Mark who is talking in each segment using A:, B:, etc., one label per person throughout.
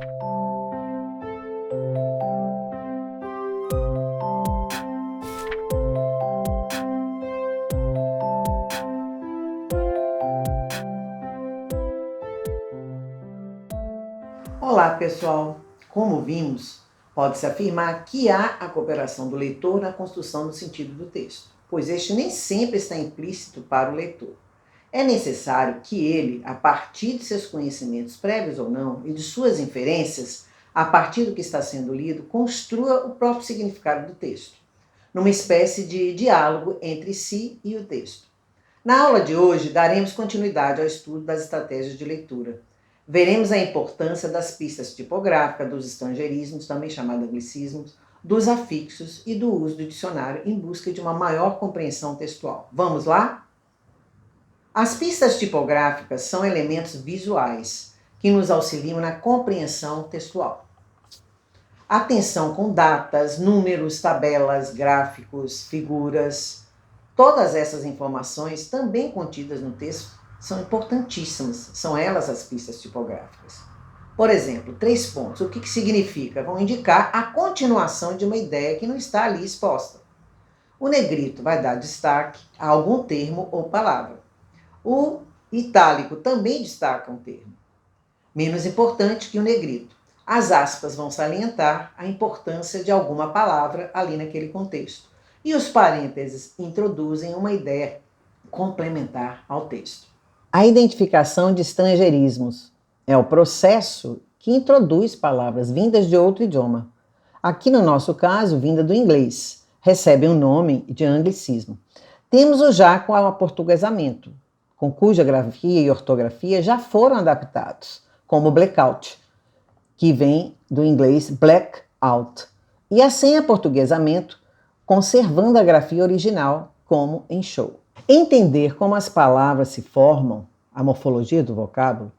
A: Olá, pessoal! Como vimos, pode-se afirmar que há a cooperação do leitor na construção do sentido do texto, pois este nem sempre está implícito para o leitor. É necessário que ele, a partir de seus conhecimentos prévios ou não, e de suas inferências, a partir do que está sendo lido, construa o próprio significado do texto, numa espécie de diálogo entre si e o texto. Na aula de hoje, daremos continuidade ao estudo das estratégias de leitura. Veremos a importância das pistas tipográficas, dos estrangeirismos, também chamados anglicismos, dos afixos e do uso do dicionário em busca de uma maior compreensão textual. Vamos lá? As pistas tipográficas são elementos visuais que nos auxiliam na compreensão textual. Atenção com datas, números, tabelas, gráficos, figuras. Todas essas informações, também contidas no texto, são importantíssimas, são elas as pistas tipográficas. Por exemplo, 3 pontos, o que significa? Vão indicar a continuação de uma ideia que não está ali exposta. O negrito vai dar destaque a algum termo ou palavra. O itálico também destaca um termo, menos importante que o negrito. As aspas vão salientar a importância de alguma palavra ali naquele contexto. E os parênteses introduzem uma ideia complementar ao texto. A identificação de estrangeirismos é o processo que introduz palavras vindas de outro idioma. Aqui no nosso caso, vinda do inglês, recebe um nome de anglicismo. Temos o já com o aportuguesamento, com cuja grafia e ortografia já foram adaptados, como blackout, que vem do inglês black out, e a sem aportuguesamento, conservando a grafia original, como em show. Entender como as palavras se formam, a morfologia do vocábulo,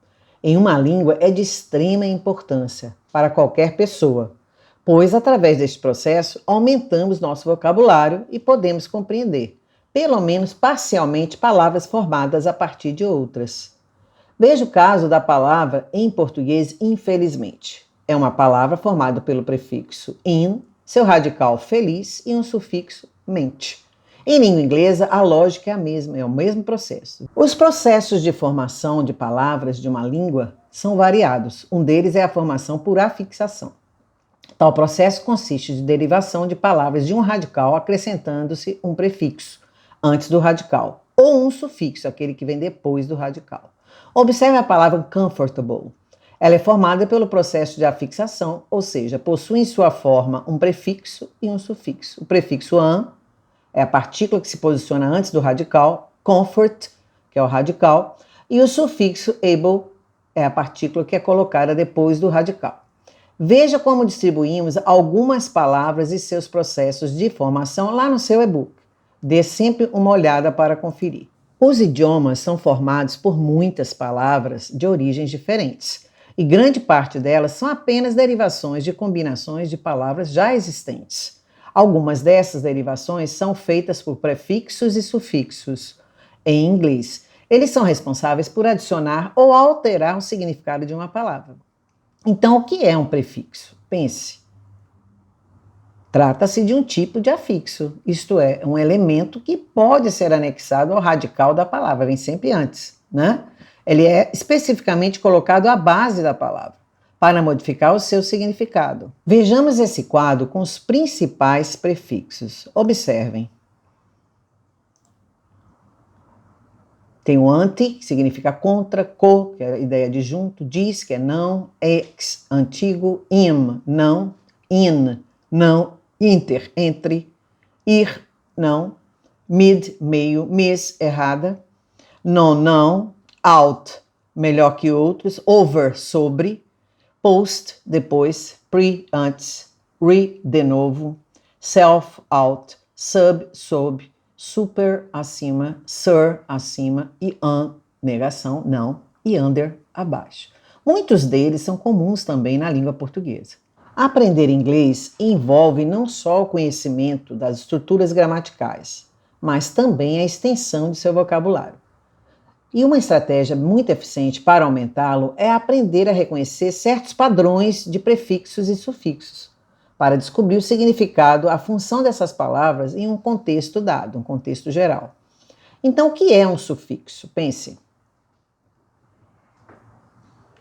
A: em uma língua é de extrema importância para qualquer pessoa, pois através deste processo aumentamos nosso vocabulário e podemos compreender, pelo menos parcialmente, palavras formadas a partir de outras. Veja o caso da palavra em português infelizmente. É uma palavra formada pelo prefixo in, seu radical feliz e um sufixo mente. Em língua inglesa, a lógica é a mesma, é o mesmo processo. Os processos de formação de palavras de uma língua são variados. Um deles é a formação por afixação. Tal processo consiste de derivação de palavras de um radical acrescentando-se um prefixo antes do radical, ou um sufixo, aquele que vem depois do radical. Observe a palavra comfortable. Ela é formada pelo processo de afixação, ou seja, possui em sua forma um prefixo e um sufixo. O prefixo an é a partícula que se posiciona antes do radical, comfort, que é o radical, e o sufixo able é a partícula que é colocada depois do radical. Veja como distribuímos algumas palavras e seus processos de formação lá no seu e-book. Dê sempre uma olhada para conferir. Os idiomas são formados por muitas palavras de origens diferentes, e grande parte delas são apenas derivações de combinações de palavras já existentes. Algumas dessas derivações são feitas por prefixos e sufixos em inglês. Eles são responsáveis por adicionar ou alterar o significado de uma palavra. Então, o que é um prefixo? Pense. Trata-se de um tipo de afixo, isto é, um elemento que pode ser anexado ao radical da palavra, vem sempre antes, né? Ele é especificamente colocado à base da palavra, para modificar o seu significado. Vejamos esse quadro com os principais prefixos. Observem. Tem o anti, que significa contra, co, que é a ideia de junto, dis, que é não, ex, antigo, im, não, in, não, inter, entre, ir, não, mid, meio, mis, errada, non, não, out, melhor que outros, over, sobre, post, depois, pre, antes, re, de novo, self, out, sub, sob, super, acima, sur, acima, e un, negação, não, e under, abaixo. Muitos deles são comuns também na língua portuguesa. Aprender inglês envolve não só o conhecimento das estruturas gramaticais, mas também a extensão de seu vocabulário. E uma estratégia muito eficiente para aumentá-lo é aprender a reconhecer certos padrões de prefixos e sufixos, para descobrir o significado, a função dessas palavras em um contexto dado, um contexto geral. Então, o que é um sufixo? Pense.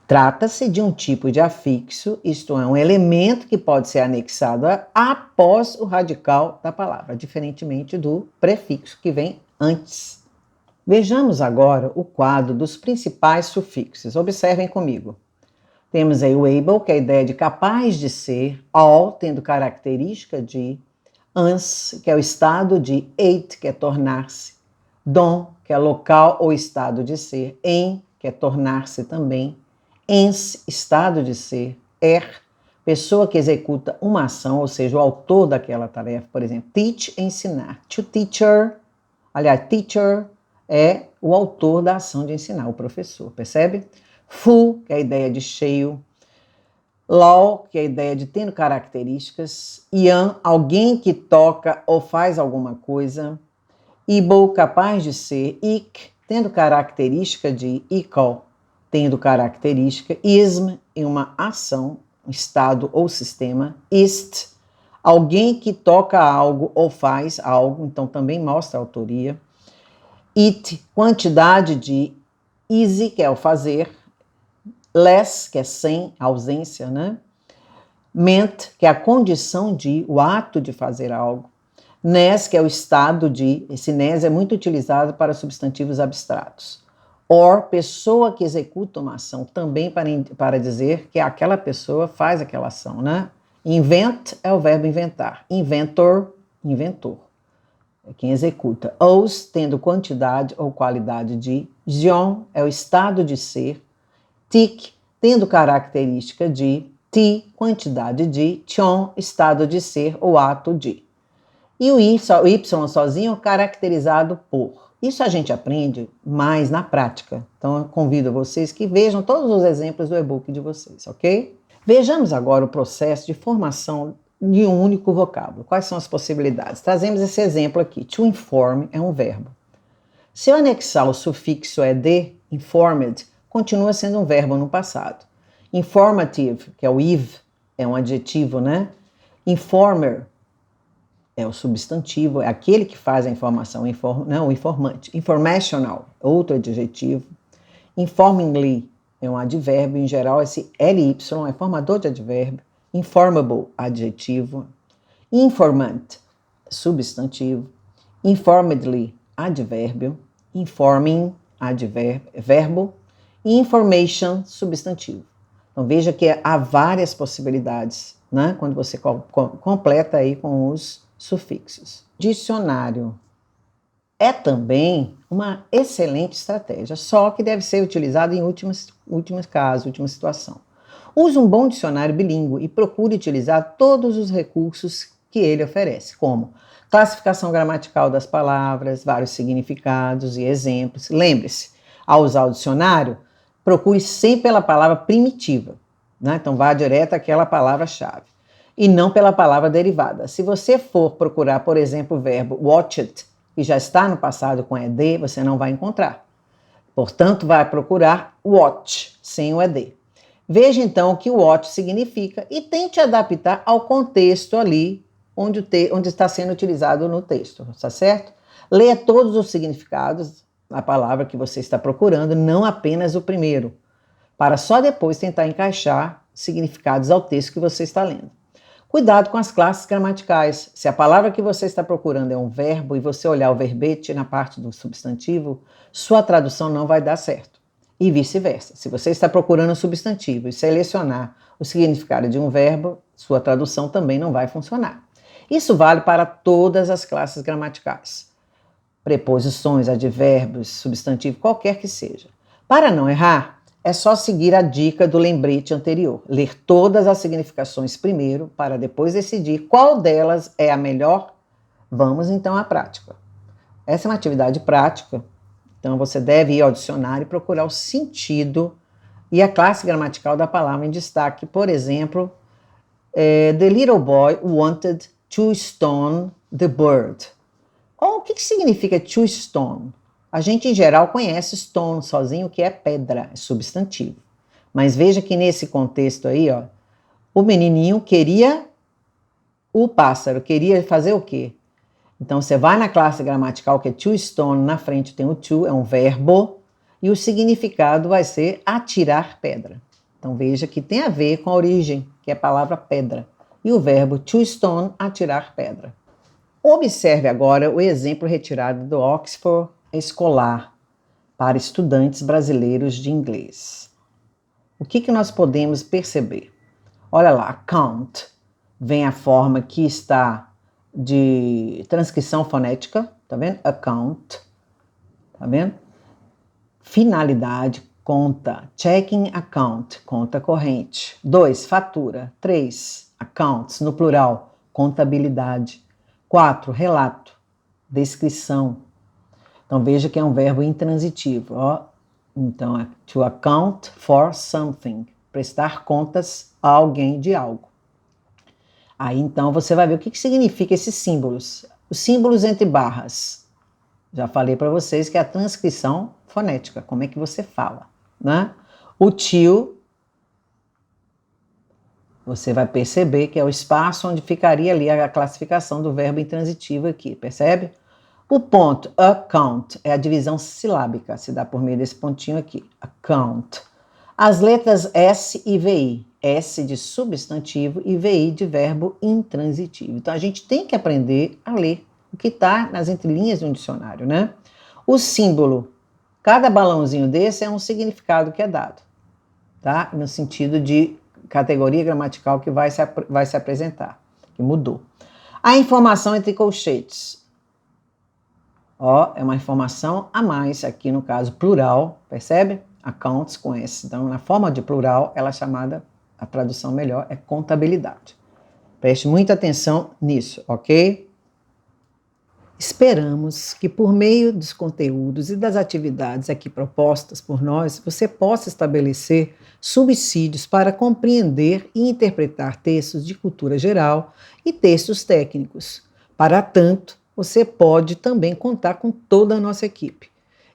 A: Trata-se de um tipo de afixo, isto é, um elemento que pode ser anexado após o radical da palavra, diferentemente do prefixo que vem antes. Vejamos agora o quadro dos principais sufixos. Observem comigo. Temos aí o able, que é a ideia de capaz de ser, all, tendo característica de, ans, que é o estado de, ate, que é tornar-se, don, que é local ou estado de ser, em, que é tornar-se também, ens, estado de ser, pessoa que executa uma ação, ou seja, o autor daquela tarefa, por exemplo, teach, ensinar, to teacher, aliás, teacher é o autor da ação de ensinar, o professor, percebe? Full, que é a ideia de cheio, law, que é a ideia de tendo características, young, alguém que toca ou faz alguma coisa, able, capaz de ser, ic, tendo característica de equal, tendo característica, ism, em uma ação, estado ou sistema, ist, alguém que toca algo ou faz algo, então também mostra a autoria, it, quantidade de, easy, que é o fazer, less, que é sem, ausência, né? Meant, que é a condição de, o ato de fazer algo, nes, que é o estado de, esse nes é muito utilizado para substantivos abstratos. Or, pessoa que executa uma ação, também para dizer que aquela pessoa faz aquela ação, né? Invent é o verbo inventar. Inventor, inventor. É quem executa. Os, tendo quantidade ou qualidade de. Zion é o estado de ser. Tic, tendo característica de. Ti, quantidade de. Tion, estado de ser ou ato de. E o Y sozinho caracterizado por. Isso a gente aprende mais na prática. Então eu convido vocês que vejam todos os exemplos do e-book de vocês, ok? Vejamos agora o processo de formação de um único vocábulo. Quais são as possibilidades? Trazemos esse exemplo aqui. To inform é um verbo. Se eu anexar o sufixo ed, informed, continua sendo um verbo no passado. Informative, que é o ive, é um adjetivo, né? Informer é o substantivo, é aquele que faz a informação, não, o informante. Informational, outro adjetivo. Informingly é um advérbio, em geral esse ly é formador de advérbio. Informable, adjetivo. Informant, substantivo. Informedly, advérbio. Informing, advérbio, verbo. E information, substantivo. Então veja que há várias possibilidades, né, quando você completa aí com os sufixos. Dicionário é também uma excelente estratégia, só que deve ser utilizado em últimos casos, última situação. Use um bom dicionário bilíngue e procure utilizar todos os recursos que ele oferece, como classificação gramatical das palavras, vários significados e exemplos. Lembre-se, ao usar o dicionário, procure sempre pela palavra primitiva, né? Então vá direto àquela palavra-chave. E não pela palavra derivada. Se você for procurar, por exemplo, o verbo watched, que já está no passado com ed, você não vai encontrar. Portanto, vai procurar watch, sem o ed. Veja então o que o watch significa e tente adaptar ao contexto ali onde está sendo utilizado no texto, está certo? Leia todos os significados da palavra que você está procurando, não apenas o primeiro, para só depois tentar encaixar significados ao texto que você está lendo. Cuidado com as classes gramaticais. Se a palavra que você está procurando é um verbo e você olhar o verbete na parte do substantivo, sua tradução não vai dar certo. E vice-versa. Se você está procurando um substantivo e selecionar o significado de um verbo, sua tradução também não vai funcionar. Isso vale para todas as classes gramaticais. Preposições, advérbios, substantivo, qualquer que seja. Para não errar, é só seguir a dica do lembrete anterior. Ler todas as significações primeiro, para depois decidir qual delas é a melhor. Vamos então à prática. Essa é uma atividade prática, então você deve ir ao dicionário e procurar o sentido e a classe gramatical da palavra em destaque. Por exemplo, the little boy wanted to stone the bird. O que significa to stone? A gente, em geral, conhece stone sozinho, que é pedra, é substantivo. Mas veja que nesse contexto aí, ó, o menininho queria o pássaro, queria fazer o quê? Então, você vai na classe gramatical, que é to stone, na frente tem o to, é um verbo, e o significado vai ser atirar pedra. Então, veja que tem a ver com a origem, que é a palavra pedra. E o verbo to stone, atirar pedra. Observe agora o exemplo retirado do Oxford Escolar para estudantes brasileiros de inglês. O que nós podemos perceber? Olha lá, count vem a forma que está de transcrição fonética, tá vendo? Account, tá vendo? Finalidade, conta. Checking account, conta corrente. 2, fatura. 3, accounts, no plural, contabilidade. 4, relato, descrição. Então, veja que é um verbo intransitivo. Ó. Então, é to account for something, prestar contas a alguém de algo. Aí, então, você vai ver o que significa esses símbolos. Os símbolos entre barras. Já falei para vocês que é a transcrição fonética, como é que você fala, né? O tio, você vai perceber que é o espaço onde ficaria ali a classificação do verbo intransitivo aqui, percebe? O ponto, account, é a divisão silábica, se dá por meio desse pontinho aqui, account. As letras S e VI, S de substantivo e VI de verbo intransitivo. Então, a gente tem que aprender a ler o que está nas entrelinhas de um dicionário, né? O símbolo, cada balãozinho desse é um significado que é dado, tá? No sentido de categoria gramatical que vai se apresentar, que mudou. A informação entre colchetes. Ó, é uma informação a mais, aqui no caso plural, percebe? Accounts com S. Então, na forma de plural, ela é chamada, a tradução melhor é contabilidade. Preste muita atenção nisso, ok? Esperamos que por meio dos conteúdos e das atividades aqui propostas por nós, você possa estabelecer subsídios para compreender e interpretar textos de cultura geral e textos técnicos. Para tanto, você pode também contar com toda a nossa equipe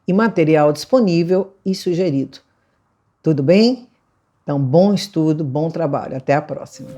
A: e material disponível e sugerido. Tudo bem? Então, bom estudo, bom trabalho. Até a próxima.